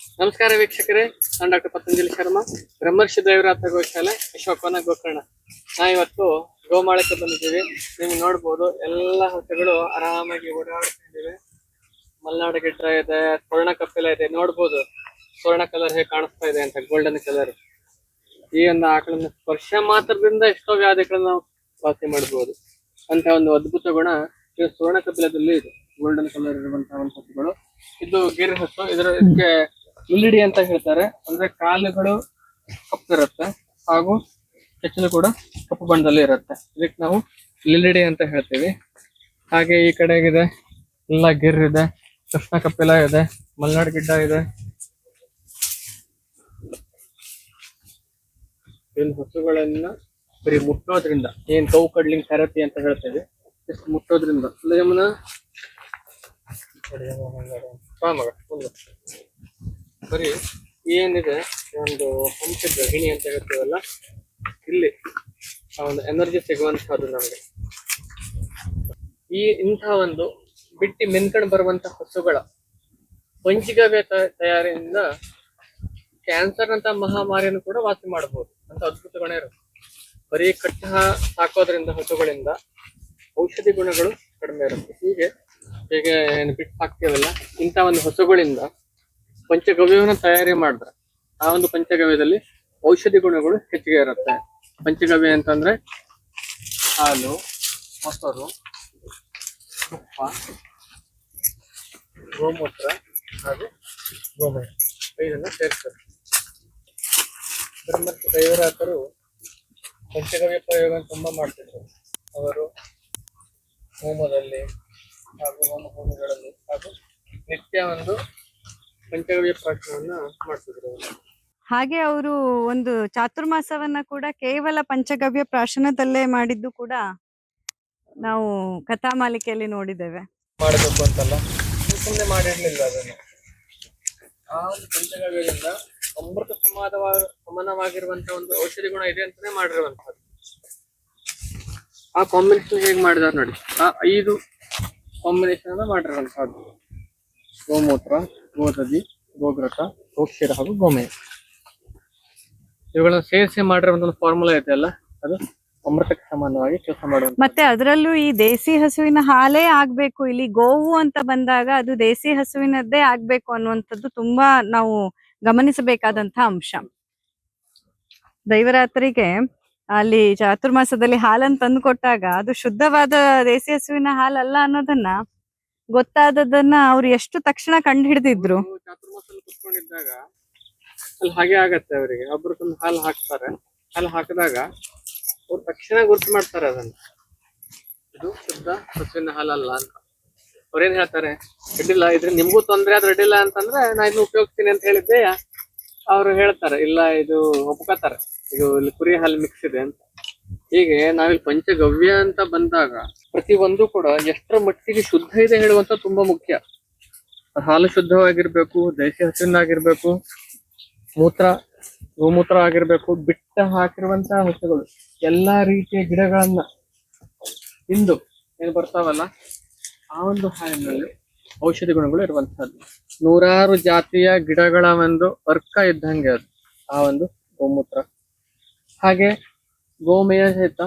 ನಮಸ್ಕಾರ ವೀಕ್ಷಕರೇ, ನಾನು ಡಾಕ್ಟರ್ ಪತಂಜಲಿ ಶರ್ಮಾ, ಬ್ರಹ್ಮರ್ಷಿ ದೇವರಾತ ಗೋಶಾಲೆ, ಅಶೋಕವನ ಗೋಕರ್ಣ. ಇವತ್ತು ಗೋಮಾಳಕ್ಕೆ ಬಂದಿದ್ದೀವಿ. ನೀವು ನೋಡ್ಬೋದು ಎಲ್ಲ ಹಸುಗಳು ಆರಾಮಾಗಿ ಓಡಾಡ್ತಿದ್ದೀವಿ. ಮಲ್ನಾಡು ಗಿಡ್ಡ ಇದೆ, ಸ್ವರ್ಣ ಕಪಿಲ ಇದೆ. ನೋಡ್ಬೋದು ಸ್ವರ್ಣ ಕಲರ್ ಹೇಗೆ ಕಾಣಿಸ್ತಾ ಇದೆ ಅಂತ, ಗೋಲ್ಡನ್ ಕಲರ್. ಈ ಒಂದು ಆಕಳನ್ನ ಸ್ಪರ್ಶ ಮಾತ್ರದಿಂದ ಎಷ್ಟೋ ವ್ಯಾಧಿಗಳನ್ನ ನಾವು ವಾಸಿ ಮಾಡಬಹುದು ಅಂತ ಒಂದು ಅದ್ಭುತ ಗುಣ ಈ ಸ್ವರ್ಣ ಕಪಿಲದಲ್ಲಿ ಇದೆ. ಗೋಲ್ಡನ್ ಕಲರ್ ಇರುವಂತಹ ಒಂದು ಹಸುಗಳು. ಇದು ಗಿರ್ ಹಸು. ಇದಕ್ಕೆ ಲಿಲ್ಲಿಡಿ ಅಂತ ಹೇಳ್ತಾರೆ. ಅಂದ್ರೆ ಕಾಲುಗಳು ಕಪ್ಪಿರುತ್ತೆ ಹಾಗೂ ಕೆಚ್ಚಲು ಕೂಡ ಕಪ್ಪು ಬಣ್ಣದಲ್ಲಿ ಇರುತ್ತೆ. ಇದಕ್ಕೆ ನಾವು ಲಿಲ್ಲಿಡಿ ಅಂತ ಹೇಳ್ತೀವಿ. ಹಾಗೆ ಈ ಕಡೆಗಿದೆ ಎಲ್ಲ ಗಿರ್ ಇದೆ, ಕೃಷ್ಣ ಕಪಿಲ ಇದೆ, ಮಲ್ನಾಡ್ ಗಿಡ್ಡ ಇದೆ. ಇಲ್ಲಿ ಹಸುಗಳನ್ನ ಬರೀ ಮುಟ್ಟೋದ್ರಿಂದ, ಏನ್ ಕೌ ಕಡ್ಲಿಂಗ್ ಥೆರಪಿ ಅಂತ ಹೇಳ್ತೇವೆ, ಎಷ್ಟು ಮುಟ್ಟೋದ್ರಿಂದ ಬರೀ ಏನಿದೆ ಒಂದು ಹಂಸದ ಗೃಹಿಣಿ ಅಂತ ಹೇಳ್ತೀವಲ್ಲ, ಇಲ್ಲಿ ಒಂದು ಎನರ್ಜಿ ಸಿಗುವಂತಹದ್ದು ನಮಗೆ. ಇಂಥ ಒಂದು ಬಿಟ್ಟಿ ಮೆನ್ಕಂಡು ಬರುವಂತ ಹಸುಗಳ ಪಂಚಗವ್ಯ ತಯಾರಿಯಿಂದ ಕ್ಯಾನ್ಸರ್ ಅಂತ ಮಹಾಮಾರಿಯನ್ನು ಕೂಡ ವಾಸಿ ಮಾಡಬಹುದು ಅಂತ ಅದ್ಭುತ ಗುಣ ಇರುತ್ತೆ. ಬರೀ ಕಟ್ಟ ಸಾಕೋದ್ರಿಂದ ಹಸುಗಳಿಂದ ಔಷಧಿ ಗುಣಗಳು ಕಡಿಮೆ ಇರುತ್ತೆ. ಹೀಗೆ ಏನು ಬಿಟ್ಟು ಹಾಕ್ತೀವಲ್ಲ, ಇಂಥ ಒಂದು ಹಸುಗಳಿಂದ ಪಂಚಗವ್ಯವನ್ನು ತಯಾರಿ ಮಾಡಿದ್ರೆ ಆ ಒಂದು ಪಂಚಗವ್ಯದಲ್ಲಿ ಔಷಧಿ ಗುಣಗಳು ಹೆಚ್ಚಿಗೆ ಇರುತ್ತೆ. ಪಂಚಗವ್ಯ ಅಂತಂದ್ರೆ ಹಾಲು, ಮೊಸರು, ತುಪ್ಪ, ಗೋಮೂತ್ರ ಹಾಗೂ ಗೋಮಯ ಇದನ್ನ ಸೇರಿಸ್ತಾರೆ. ಬ್ರಹ್ಮರ್ಷಿ ದೇವರಾತರು ಪಂಚಗವ್ಯ ಪ್ರಯೋಗ ತುಂಬಾ ಮಾಡ್ತಿದ್ರು. ಅವರು ಹೋಮದಲ್ಲಿ ಹಾಗೂ ಹೋಮಗಳಲ್ಲಿ ಹಾಗೂ ನಿತ್ಯ ಒಂದು ಪಂಚಗವ್ಯ ಪ್ರಾಶನವನ್ನ ಮಾಡ್ತಿದ್ರು. ಹಾಗೆ ಅವರು ಒಂದು ಚಾತುರ್ಮಾಸವನ್ನ ಕೂಡ ಕೇವಲ ಪಂಚಗವ್ಯ ಪ್ರಾಶನದಲ್ಲೇ ಮಾಡಿದ್ದು ಕೂಡ ನಾವು ಕಥಾ ಮಾಲಿಕೆಯಲ್ಲಿ ನೋಡಿದ್ದೇವೆ. ಮಾಡಬೇಕು ಅಂತಲ್ಲ, ಸುಮ್ಮನೆ ಮಾಡಿರ್ಲಿಲ್ಲ ಅದನ್ನು. ಆ ಒಂದು ಪಂಚಗವ್ಯದಿಂದ ಅಮೃತ ಸಮಾನವಾಗಿರುವಂತಹ ಒಂದು ಔಷಧಿ ಗುಣ ಇದೆ ಅಂತಾನೆ ಮಾಡಿರುವಂತಹದ್ದು. ಆ ಕಾಂಬಿನೇಷನ್ ಹೇಗೆ ಮಾಡಿದಾರೆ ನೋಡಿ. ಆ 5 ಕಾಂಬಿನೇಷನ್ ಅನ್ನ ಮಾಡಿರುವಂತಹದ್ದು: ಗೋಮೂತ್ರ, ಗೋದಧಿ, ಗೋಘೃತ, ಗೋಕ್ಷೀರ ಹಾಗೂ ಗೋಮಯ. ಇವುಗಳನ್ನ ಸೇರಿಸಿ ಮಾಡಿರುವಂತ ಒಂದು ಫಾರ್ಮುಲಾ ಇದೆ ಅಲ್ಲ, ಅದು ಅಮೃತಕ್ಕೆ ಸಮಾನವಾಗಿ ಕೆಲಸ ಮಾಡುವಂತ. ಮತ್ತೆ ಅದರಲ್ಲೂ ಈ ದೇಸಿ ಹಸುವಿನ ಹಾಲೇ ಆಗ್ಬೇಕು. ಇಲ್ಲಿ ಗೋವು ಅಂತ ಬಂದಾಗ ಅದು ದೇಸಿ ಹಸುವಿನದ್ದೇ ಆಗ್ಬೇಕು ಅನ್ನುವಂಥದ್ದು ತುಂಬಾ ನಾವು ಗಮನಿಸಬೇಕಾದಂತಹ ಅಂಶ. ದೈವರಾತ್ರಿಗೆ ಅಲ್ಲಿ ಚಾತುರ್ಮಾಸದಲ್ಲಿ ಹಾಲನ್ನು ತಂದು ಕೊಟ್ಟಾಗ ಅದು ಶುದ್ಧವಾದ ದೇಸಿ ಹಸುವಿನ ಹಾಲಲ್ಲ ಅನ್ನೋದನ್ನ ಗೊತ್ತಾದದನ್ನ ಅವ್ರು ಎಷ್ಟು ತಕ್ಷಣ ಕಂಡು ಹಿಡಿದಿದ್ರು. ಚಾತುರ್ಮಾಸದಲ್ಲಿ ಕುತ್ಕೊಂಡಿದ್ದಾಗ ಅಲ್ಲಿ ಹಾಗೆ ಆಗತ್ತೆ. ಅವರಿಗೆ ಒಬ್ರು ತಂದು ಹಾಲು ಹಾಕ್ತಾರೆ. ಹಾಲು ಹಾಕಿದಾಗ ಅವ್ರು ತಕ್ಷಣ ಗುರುತು ಮಾಡ್ತಾರೆ ಅದನ್ನ, ಇದು ಶುದ್ಧ ಹಸುವಿನ ಹಾಲಲ್ಲ ಅಂತ. ಅವ್ರೇನ್ ಹೇಳ್ತಾರೆ, ಅಡ್ಡಿಲ್ಲ, ಇದ್ರೆ ನಿಮ್ಗೂ ತೊಂದ್ರೆ ಆದ್ರೆ ಅಡ್ಡಿಲ್ಲ ಅಂತಂದ್ರೆ ನಾ ಇದನ್ನ ಉಪಯೋಗಿಸ್ತೀನಿ ಅಂತ ಹೇಳಿದ್ದೆ. ಅವ್ರು ಹೇಳ್ತಾರೆ ಇಲ್ಲ, ಇದು ಒಪ್ಕೋತಾರೆ, ಇದು ಇಲ್ಲಿ ಕುರಿ ಹಾಲು ಮಿಕ್ಸ್ ಇದೆ ಅಂತ. ಹೀಗೆ ನಾವಿಲ್ಲಿ ಪಂಚಗವ್ಯ ಅಂತ ಬಂದಾಗ ಪ್ರತಿ ಒಂದು ಕೂಡ ಎಷ್ಟರ ಮಟ್ಟಿಗೆ ಶುದ್ಧ ಇದೆ ಹೇಳುವಂತ ತುಂಬಾ ಮುಖ್ಯ. ಹಾಲು ಶುದ್ಧವಾಗಿರ್ಬೇಕು, ದೇಸಿ ಹಸುವಿನಾಗಿರ್ಬೇಕು, ಗೋಮೂತ್ರ ಆಗಿರ್ಬೇಕು, ಬಿಟ್ಟ ಹಾಕಿರುವಂತಹ ಹಸುಗಳು ಎಲ್ಲಾ ರೀತಿಯ ಗಿಡಗಳನ್ನ ತಿಂದು ಏನು ಬರ್ತಾವಲ್ಲ, ಆ ಒಂದು ಹಾಲಿನಲ್ಲಿ ಔಷಧಿ ಗುಣಗಳು ಇರುವಂತಹದ್ದು. 100 ಜಾತಿಯ ಗಿಡಗಳ ಒಂದು ಅರ್ಕ ಇದ್ದಂಗೆ ಅದು ಆ ಒಂದು ಗೋಮೂತ್ರ. ಹಾಗೆ ಗೋಮಯ ಸಹಿತ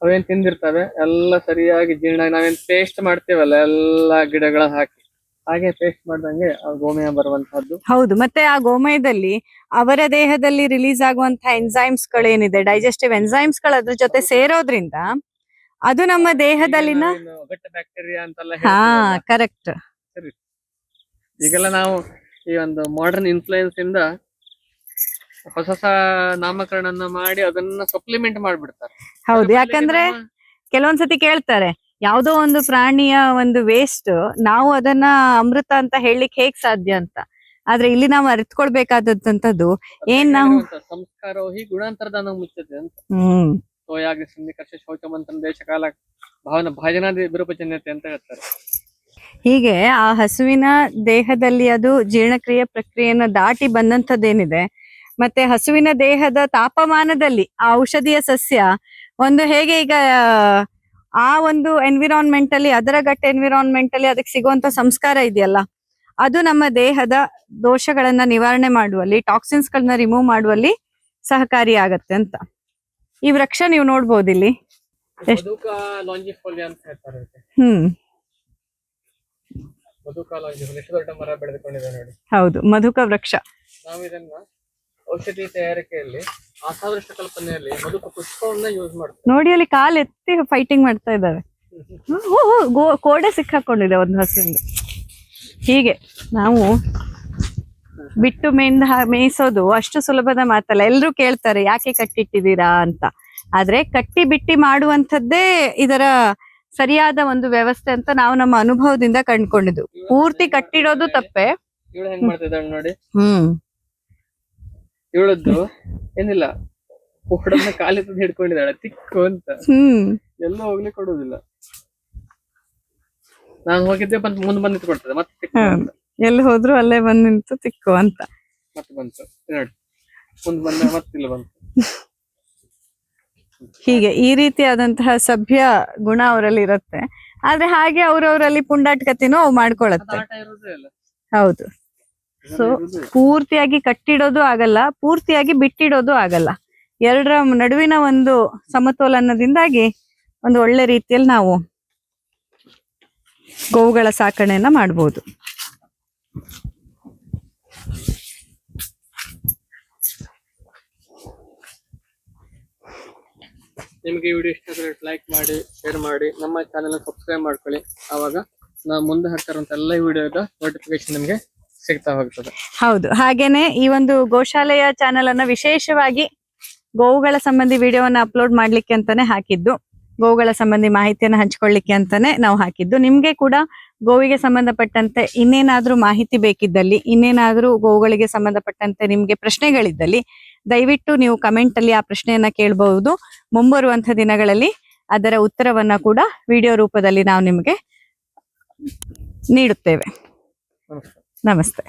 ಅವೇನ್ ತಿಂದಿರ್ತವೆ ಎಲ್ಲ ಸರಿಯಾಗಿ ಜೀರ್ಣ, ನಾವೇನ್ ಪೇಸ್ಟ್ ಮಾಡ್ತೇವಲ್ಲ ಎಲ್ಲಾ ಗಿಡಗಳ ಹಾಕಿ, ಹಾಗೆ ಪೇಸ್ಟ್ ಮಾಡ್ದಂಗೆ ಆ ಗೋಮಯ ಬರುವಂತಹದ್ದು. ಹೌದು. ಮತ್ತೆ ಆ ಗೋಮಯದಲ್ಲಿ ಅವರ ದೇಹದಲ್ಲಿ ರಿಲೀಸ್ ಆಗುವಂತಹ ಎನ್ಸೈಮ್ಸ್ ಗಳೇನಿದೆ, ಡೈಜೆಸ್ಟಿವ್ ಎನ್ಸೈಮ್ಸ್ ಗಳು ಅದ್ರ ಜೊತೆ ಸೇರೋದ್ರಿಂದ ಅದು ನಮ್ಮ ದೇಹದಲ್ಲಿನ ಬ್ಯಾಕ್ಟೀರಿಯಾ ಅಂತೆಲ್ಲ ಕರೆಕ್ಟ್. ಸರಿ, ಈಗೆಲ್ಲ ನಾವು ಈ ಒಂದು ಮಾಡರ್ನ್ ಇನ್ಫ್ಲೂಯೆನ್ಸ್ ಇಂದ ಹೊಸ ನಾಮಕರಣ ಮಾಡಿ ಅದನ್ನ ಸಪ್ಲಿಮೆಂಟ್ ಮಾಡ್ಬಿಡ್ತಾರೆ. ಹೌದು, ಯಾಕಂದ್ರೆ ಕೆಲವೊಂದ್ಸತಿ ಕೇಳ್ತಾರೆ ಯಾವ್ದೋ ಒಂದು ಪ್ರಾಣಿಯ ಒಂದು ವೇಸ್ಟ್ ನಾವು ಅದನ್ನ ಅಮೃತ ಅಂತ ಹೇಳಲಿಕ್ಕೆ ಹೇಗ್ ಸಾಧ್ಯ ಅಂತ. ಆದ್ರೆ ಇಲ್ಲಿ ನಾವು ಅರಿತುಕೊಳ್ಬೇಕಾದಂತದ್ದು ಏನ್ ನಾವು ಸಂಸ್ಕಾರೋ ಹಿ ಗುಣಾಂತರದಾನ ಮುಚ್ಚತೆ ಅಂತ. ಸೋಯಾಗಿ ಸಂಧಿಕರ್ಷ ಶೌಚ ಮಂತ್ರ ದೇಶಕಾಲ ಭಾವನ ಭಾಜನಾದಿ ವಿರೂಪಜನ್ಯತೆ ಅಂತ ಹೇಳ್ತಾರೆ. ಹೀಗೆ ಆ ಹಸುವಿನ ದೇಹದಲ್ಲಿ ಅದು ಜೀರ್ಣಕ್ರಿಯೆ ಪ್ರಕ್ರಿಯೆಯನ್ನ ದಾಟಿ ಬಂದಂತದ್ದೇನಿದೆ, ಮತ್ತೆ ಹಸುವಿನ ದೇಹದ ತಾಪಮಾನದಲ್ಲಿ ಆ ಔಷಧೀಯ ಸಸ್ಯ ಒಂದು ಹೇಗೆ ಈಗ ಆ ಒಂದು ಎನ್ವಿರಾನ್ಮೆಂಟ್ ಅಲ್ಲಿ, ಅದರ ಗಟ್ ಎನ್ವಿರಾನ್ಮೆಂಟ್ ಅಲ್ಲಿ ಅದಕ್ಕೆ ಸಿಗುವಂತ ಸಂಸ್ಕಾರ ಇದೆಯಲ್ಲ, ಅದು ನಮ್ಮ ದೇಹದ ದೋಷಗಳನ್ನ ನಿವಾರಣೆ ಮಾಡುವಲ್ಲಿ, ಟಾಕ್ಸಿನ್ಸ್ ಗಳನ್ನ ರಿಮೂವ್ ಮಾಡುವಲ್ಲಿ ಸಹಕಾರಿಯಾಗತ್ತೆ ಅಂತ. ಈ ವೃಕ್ಷ ನೀವು ನೋಡ್ಬೋದು ಇಲ್ಲಿ. ಮಧುಕಾ ಲಾಂಜಿಫೋಲಿಯಾ ಅಂತ ಹೇಳ್ತಾರೆ ಇದಕ್ಕೆ. ಮಧುಕಾ ಲಾಂಜಿಫೋಲಿಯಾ ಎಷ್ಟು ದೊಡ್ಡ ಮರ ಬೆಳೆದುಕೊಂಡಿದೆ ನೋಡಿ. ಹೌದು, ಮಧುಕ ವೃಕ್ಷ. ನಾವು ಇದನ್ನ ಔಷಧಿ ತಯಾರಿಕೆಯಲ್ಲಿ ಅಸಾದೃಷ್ಟ ಕಲ್ಪನೆಯಲ್ಲಿ ಮಧುಕ ಪುಷ್ಪವನ್ನ ಯೂಸ್ ಮಾಡ್ತೀವಿ. ನೋಡಿ ಅಲ್ಲಿ ಕಾಲ್ ಎತ್ತಿ ಫೈಟಿಂಗ್ ಮಾಡ್ತಾ ಇದ್ದಾರೆ. ಕೋಡೆ ಸಿಕ್ಕಾಕೊಂಡಿದೆ ಒಂದು ಹಸುವಿಂದ. ಹೀಗೆ ನಾವು ಬಿಟ್ಟು ಮೇಯಿಸೋದು ಅಷ್ಟು ಸುಲಭದ ಮಾತಲ್ಲ. ಎಲ್ರು ಕೇಳ್ತಾರೆ ಯಾಕೆ ಕಟ್ಟಿಟ್ಟಿದ್ದೀರಾ ಅಂತ. ಆದ್ರೆ ಕಟ್ಟಿ ಬಿಟ್ಟಿ ಮಾಡುವಂಥದ್ದೇ ಇದರ ಸರಿಯಾದ ಒಂದು ವ್ಯವಸ್ಥೆ ಅಂತ ನಾವು ನಮ್ಮ ಅನುಭವದಿಂದ ಕಂಡ್ಕೊಂಡಿದ್ದು. ಪೂರ್ತಿ ಕಟ್ಟಿಡೋದು ತಪ್ಪೆ. ಇವಳು ಹೆಂಗ್ ಮಾಡ್ತಿದ್ದಾಳೆ ನೋಡಿ. ಇವಳದ್ದು ಏನಿಲ್ಲ, ಹುಡನ್ನ ಕಾಲಿಂದ ಹಿಡ್ಕೊಂಡಿದ್ದಾಳೆ ತಿಕ್ಕು ಅಂತ. ಎಲ್ಲೂ ಹೋಗ್ಲಿಕ್ಕೆ ಕೊಡುದಿಲ್ಲ. ನಾನು ಹೋಗಿದ್ದೆ ಮುಂದೆ ಬಂದು ನಿಂತ್ಕೊಳ್ತದೆ, ಮತ್ತೆ ತಿಕ್ಕು ಅಂತ. ಎಲ್ಲಿ ಹೋದ್ರು ಅಲ್ಲೇ ಬಂದು ನಿಂತು ತಿಕ್ಕು ಅಂತ ಮತ್ತೆ ಬಂತು ನೋಡಿ. ಮುಂದೆ ಬಂದ ಮತ್ತಿಲ್ಲ ಬಂತು. ಹೀಗೆ ಈ ರೀತಿಯಾದಂತಹ ಸಭ್ಯ ಗುಣ ಅವರಲ್ಲಿ ಇರುತ್ತೆ. ಆದ್ರೆ ಹಾಗೆ ಅವ್ರವರಲ್ಲಿ ಪುಂಡಾಟಕತೆನೂ ಅವು ಮಾಡ್ಕೊಳತ್ತೆ. ಹೌದು. ಸೊ ಪೂರ್ತಿಯಾಗಿ ಕಟ್ಟಿಡೋದು ಆಗಲ್ಲ, ಪೂರ್ತಿಯಾಗಿ ಬಿಟ್ಟಿಡೋದು ಆಗಲ್ಲ. ಎರಡರ ನಡುವಿನ ಒಂದು ಸಮತೋಲನದಿಂದಾಗಿ ಒಂದು ಒಳ್ಳೆ ರೀತಿಯಲ್ಲಿ ನಾವು ಗೋವುಗಳ ಸಾಕಣೆಯನ್ನ ಮಾಡಬಹುದು. ನಿಮಗೆ ವಿಡಿಯೋ ಇಷ್ಟ ಆದರೆ ಲೈಕ್ ಮಾಡಿ, ಶೇರ್ ಮಾಡಿ, ನಮ್ಮ ಚಾನೆಲ್ ಸಬ್ಸ್ಕ್ರೈಬ್ ಮಾಡ್ಕೊಳ್ಳಿ. ಆವಾಗ ನಾವು ಮುಂದೆ ಹಾಕ್ತಾರಂತ ಎಲ್ಲ ವಿಡಿಯೋದ ನೋಟಿಫಿಕೇಶನ್ ನಿಮಗೆ ಸಿಗ್ತಾ ಹೋಗ್ತದೆ. ಹೌದು. ಹಾಗೇನೆ ಈ ಒಂದು ಗೋಶಾಲೆಯ ಚಾನೆಲ್ ಅನ್ನ ವಿಶೇಷವಾಗಿ ಗೋವುಗಳ ಸಂಬಂಧಿ ವಿಡಿಯೋವನ್ನ ಅಪ್ಲೋಡ್ ಮಾಡ್ಲಿಕ್ಕೆ ಅಂತಾನೆ ಹಾಕಿದ್ದು. ಗೋವುಗಳ ಸಂಬಂಧಿ ಮಾಹಿತಿಯನ್ನ ಹಂಚ್ಕೊಳ್ಳಿಕ್ಕೆ ಅಂತಾನೆ ನಾವು ಹಾಕಿದ್ದು. ನಿಮ್ಗೆ ಕೂಡ ಗೋವಿಗೆ ಸಂಬಂಧಪಟ್ಟಂತೆ ಇನ್ನೇನಾದ್ರೂ ಮಾಹಿತಿ ಬೇಕಿದ್ದಲ್ಲಿ, ಇನ್ನೇನಾದ್ರೂ ಗೋವುಗಳಿಗೆ ಸಂಬಂಧಪಟ್ಟಂತೆ ನಿಮ್ಗೆ ಪ್ರಶ್ನೆಗಳಿದ್ದಲ್ಲಿ ದಯವಿಟ್ಟು ನೀವು ಕಮೆಂಟ್ ಅಲ್ಲಿ ಆ ಪ್ರಶ್ನೆಯನ್ನ ಕೇಳಬಹುದು. ಮುಂಬರುವಂತಹ ದಿನಗಳಲ್ಲಿ ಅದರ ಉತ್ತರವನ್ನ ಕೂಡ ವಿಡಿಯೋ ರೂಪದಲ್ಲಿ ನಾವು ನಿಮಗೆ ನೀಡುತ್ತೇವೆ. ನಮಸ್ತೆ.